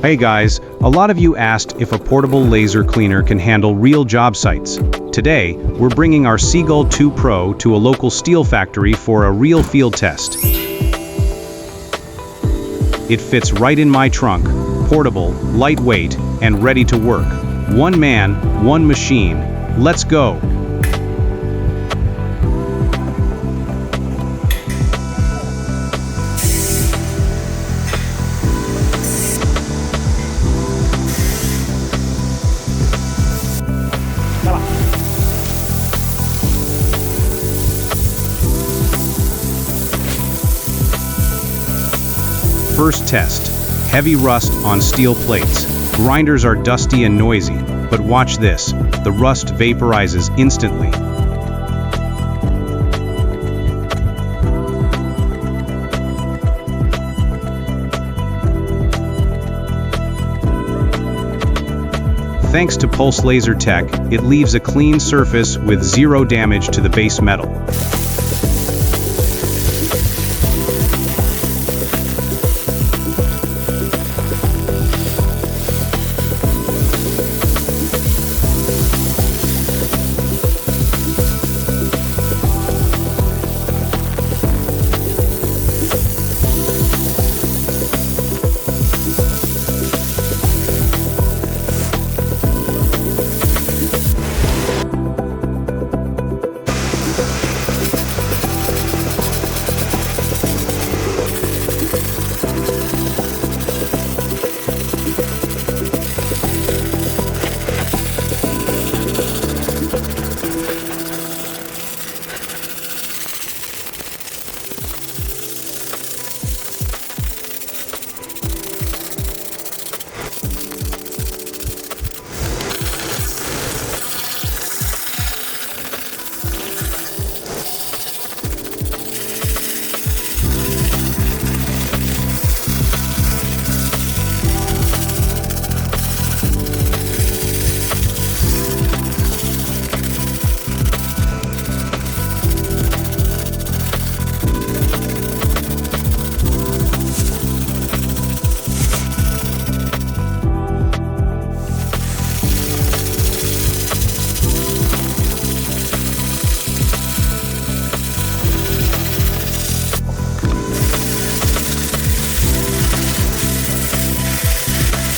Hey guys, a lot of you asked if a portable laser cleaner can handle real job sites. Today, we're bringing our Seagull 2 Pro to a local steel factory for a real field test. It fits right in my trunk, portable, lightweight, and ready to work. One man, one machine. Let's go! First test. Heavy rust on steel plates. Grinders are dusty and noisy, but watch this. The rust vaporizes instantly. Thanks to Pulse Laser Tech, it leaves a clean surface with zero damage to the base metal.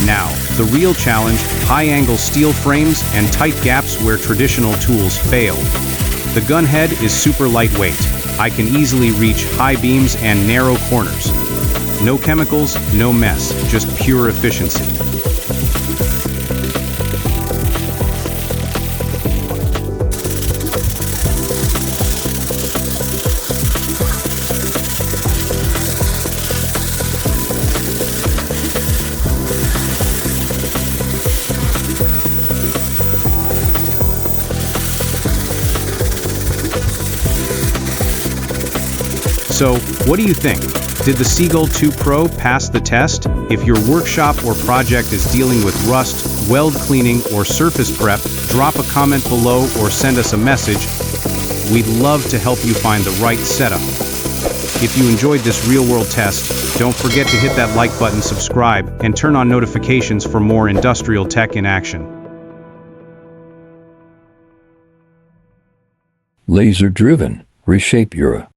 Now, the real challenge, high-angle steel frames and tight gaps where traditional tools fail. The gun head is super lightweight. I can easily reach high beams and narrow corners. No chemicals, no mess, just pure efficiency. So, what do you think? Did the Seagull 2 Pro pass the test? If your workshop or project is dealing with rust, weld cleaning, or surface prep, drop a comment below or send us a message. We'd love to help you find the right setup. If you enjoyed this real-world test, don't forget to hit that like button, subscribe, and turn on notifications for more industrial tech in action. Laser-driven. Reshape your